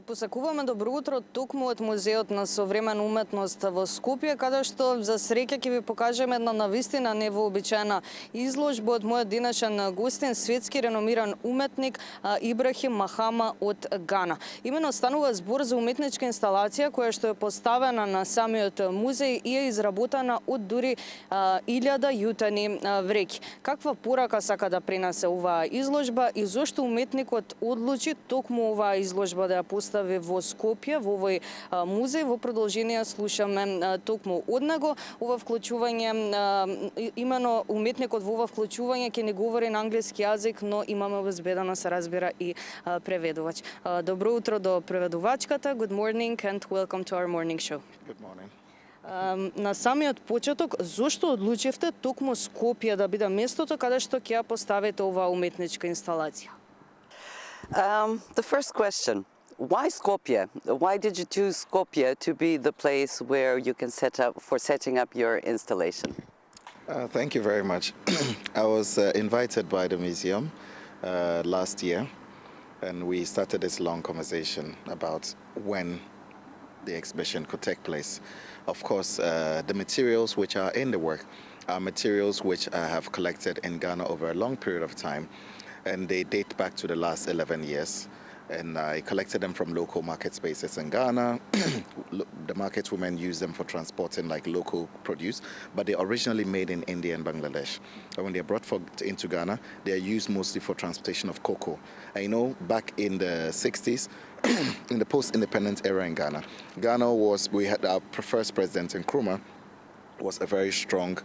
Ви посакуваме добро утро токму од Музеот на современа уметност во Скопје, каде што за среќа ќе ви покажеме една навистина невообичаена изложба од мојот денешен гостин, светски реномиран уметник Ибрахим Махама од Гана. Имено станува збор за уметничка инсталација која што е поставена на самиот музеј и е изработена од дури 1000 јутани вреќи. Каква порака сака да пренесе оваа изложба и зошто уметникот одлучи токму оваа изложба да ја постави во Скопје, во овој музеј? Во продолжение слушаме токму од него. Ова вклучување, имено уметникот во ова вклучување ќе ни говори на англиски јазик, но имаме обезбедено се разбира и преведувач. Добро утро до преведувачката. Good morning and welcome to our morning show. Good morning. На самиот почеток, зошто одлучивте токму Скопје да биде местото каде што ќе ја поставите оваа уметничка инсталација? The first question, why Skopje? Why did you choose Skopje to be the place where you can setting up your installation? Thank you very much. I was invited by the museum last year, and we started this long conversation about when the exhibition could take place. Of course, the materials which are in the work are materials which I have collected in Ghana over a long period of time, and they date back to the last 11 years. And I collected them from local market spaces in Ghana. The market women use them for transporting like local produce, but they're originally made in India and Bangladesh. And when they're brought into Ghana, they're used mostly for transportation of cocoa. And you know, back in the 60s, in the post-independence era in Ghana, we had our first president, Nkrumah, was a very strong,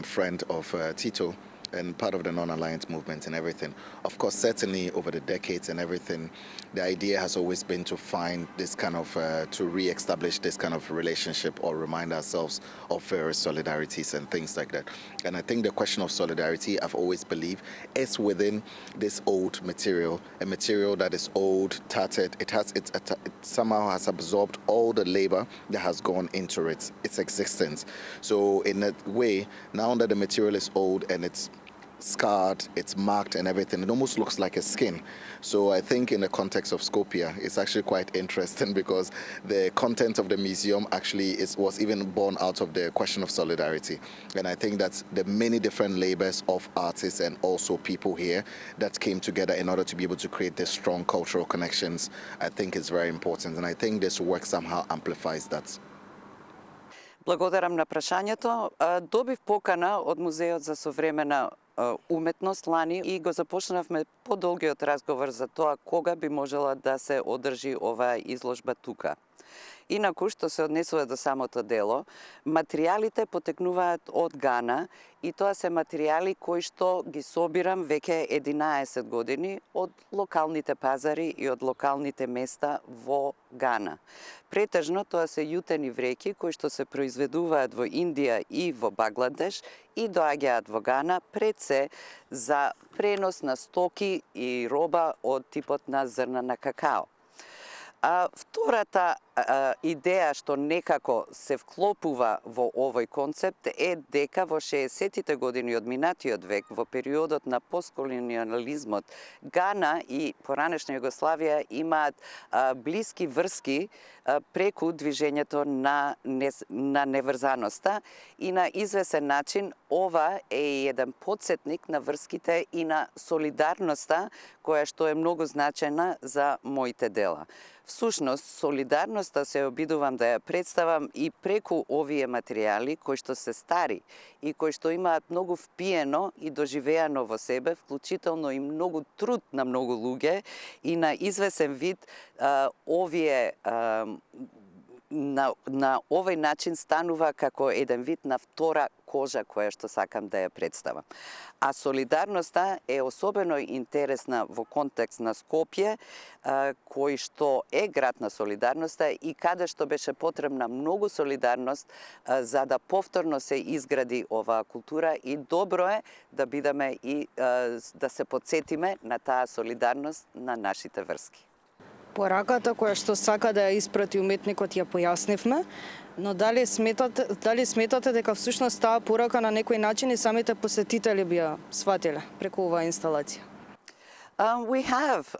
friend of Tito, and part of the non-alliance movement and everything. Of course, certainly over the decades and everything, the idea has always been to find this kind of, to re-establish this kind of relationship or remind ourselves of various solidarities and things like that. And I think the question of solidarity, I've always believed, is within this old material, a material that is old, tattered. It somehow has absorbed all the labor that has gone into its existence. So in a way, now that the material is old and it's scarred, it's marked and everything, it almost looks like a skin. So I think in the context of Skopje, it's actually quite interesting because the content of the museum actually was even born out of the question of solidarity. And I think that the many different labors of artists and also people here that came together in order to be able to create these strong cultural connections, I think is very important. And I think this work somehow amplifies that. Благодарам на прашањето. Добив покана од Музеот за современа уметност лани и го започнавме подолгиот разговор за тоа кога би можела да се одржи оваа изложба тука. Инаку, што се однесува до самото дело, материјалите потекнуваат од Гана и тоа се материјали кои што ги собирам веќе 11 години од локалните пазари и од локалните места во Гана. Претежно тоа се јутени вреќи кои што се произведуваат во Индија и во Бангладеш и доаѓаат во Гана пред се за пренос на стоки и роба од типот на зрна на какао. Втората идеја што некако се вклопува во овој концепт е дека во 60-тите години од минатиот век, во периодот на постколониализмот, Гана и поранешна Југославија имаат блиски врски преку движењето на неврзаноста и на извесен начин ова е еден потсетник на врските и на солидарноста која што е многу значена за моите дела. Всушност, солидарноста се обидувам да ја представам и преку овие материјали кои што се стари и кои што имаат многу впиено и доживеано во себе, вклучително и многу труд на многу луѓе и на извесен вид овие на овој начин станува како еден вид на втора кожа која што сакам да ја представам. А солидарноста е особено интересна во контекст на Скопје, кој што е град на солидарноста и каде што беше потребна многу солидарност за да повторно се изгради оваа култура и добро е да бидеме и да се потсетиме на таа солидарност на нашите врски. Пораката која што сака да ја испрати уметникот ја појаснивме, но дали сметате дека всушност таа порака на некој начин и самите посетители би ја сватиле преку оваа инсталација? We have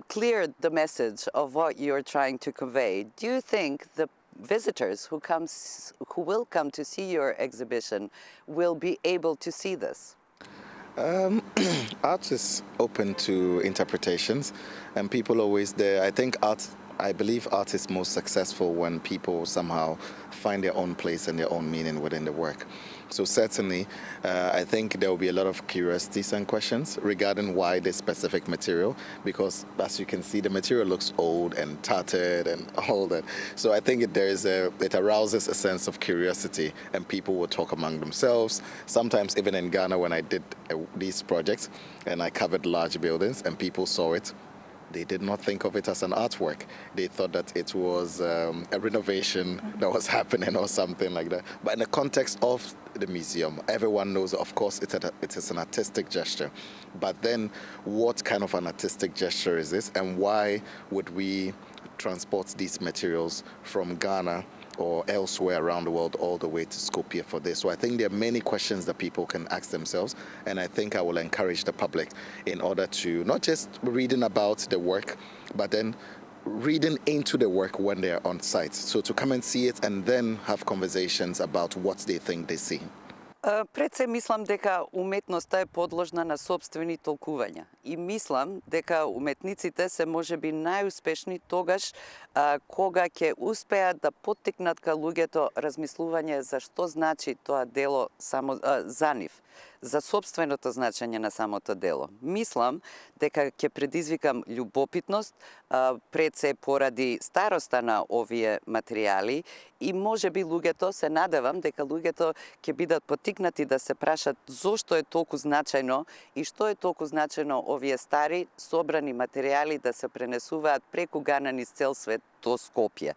cleared the message of what you're trying to convey. Do you think the visitors who will come to see your exhibition will be able to see this? Art is open to interpretations, and people always there. I believe art is most successful when people somehow find their own place and their own meaning within the work. So certainly, I think there will be a lot of curiosities and questions regarding why this specific material, because as you can see, the material looks old and tattered and all that. So I think it arouses a sense of curiosity, and people will talk among themselves. Sometimes even in Ghana, when I did these projects and I covered large buildings and people saw it, they did not think of it as an artwork. They thought that it was a renovation that was happening or something like that. But in the context of the museum, everyone knows, of course, it is an artistic gesture. But then what kind of an artistic gesture is this, and why would we transport these materials from Ghana or elsewhere around the world all the way to Skopje for this? So I think there are many questions that people can ask themselves, and I think I will encourage the public in order to not just reading about the work, but then reading into the work when they're on site. So to come and see it and then have conversations about what they think they see. Пред се мислам дека уметноста е подложна на собствени толкувања и мислам дека уметниците се можеби најуспешни тогаш кога ќе успеат да поттикнат кај луѓето размислување за што значи тоа дело само за нив, за собственото значење на самото дело. Мислам дека ќе предизвикам љубопитност пред се поради староста на овие материјали и можеби луѓето, се надевам дека луѓето ќе бидат поттикнати да се прашат зошто е толку значајно и што е толку значајно овие стари собрани материјали да се пренесуваат преку Гана низ цел свет до Скопје.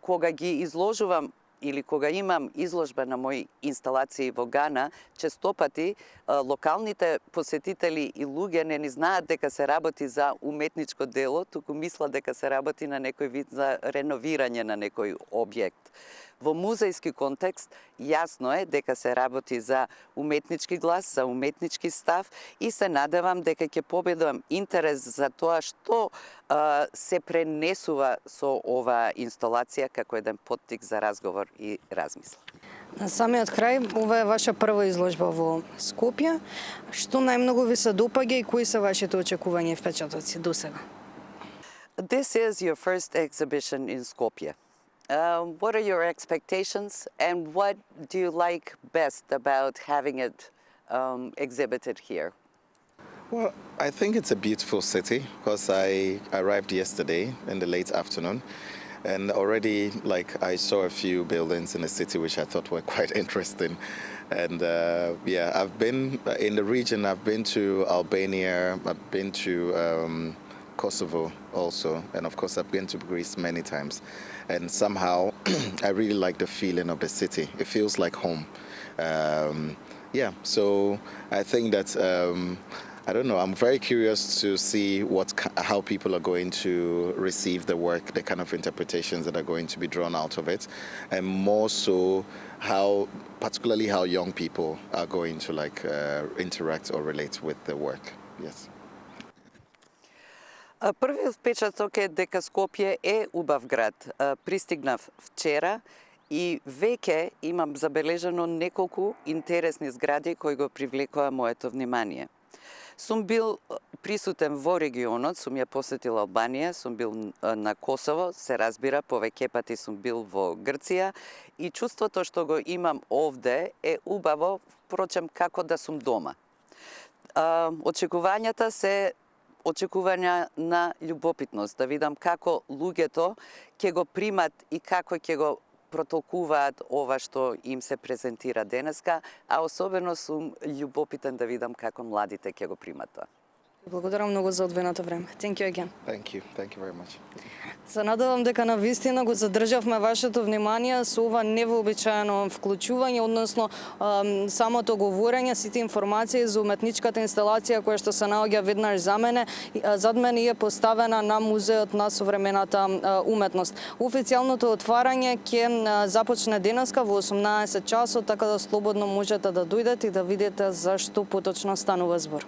Кога ги изложувам или кога имам изложба на мои инсталации во Гана, честопати локалните посетители и луѓе не ни знаат дека се работи за уметничко дело, туку мислат дека се работи на некој вид за реновирање на некој објект. Во музејски контекст јасно е дека се работи за уметнички глас, за уметнички став и се надевам дека ќе победам интерес за тоа што се пренесува со оваа инсталација како еден поттик за разговор и размисла. На самиот крај, ова е ваша прва изложба во Скопје. Што најмногу ви се допаѓа и кои се вашите очекувања и впечатоци досега? This is your first exhibition in Skopje. What are your expectations and what do you like best about having it exhibited here? Well, I think it's a beautiful city because I arrived yesterday in the late afternoon, and already I saw a few buildings in the city which I thought were quite interesting. And I've been in the region. I've been to Albania, I've been to Kosovo also, and of course I've been to Greece many times, and somehow I really like the feeling of the city. It feels like home. So I think that I don't know, I'm very curious to see how people are going to receive the work, the kind of interpretations that are going to be drawn out of it, and more so particularly how young people are going to interact or relate with the work. Yes. Првиот впечаток е дека Скопје е убав град. Пристигнав вчера и веќе имам забележано неколку интересни згради кои го привлекоа моето внимание. Сум бил присутен во регионот, сум ја посетил Албанија, сум бил на Косово, се разбира, повеќе пати сум бил во Грција и чувството што го имам овде е убаво, впрочем, како да сум дома. Очекувањата се очекувања на љубопитност, да видам како луѓето ќе го примат и како ќе го протолкуваат ова што им се презентира денеска, а особено сум љубопитен да видам како младите ќе го примат тоа. Благодарам многу за одвоеното време. Thank you again. Thank you very much. Се надевам дека навистина го задржавме вашето внимание со ова невообичаено вклучување, односно самото говорење, сите информации за уметничката инсталација која што се наоѓа веднаш зад мене е поставена на Музеот на современата уметност. Официјалното отварање ќе започне денеска во 18 часот, така да слободно можете да дојдете и да видите за што поточно станува збор.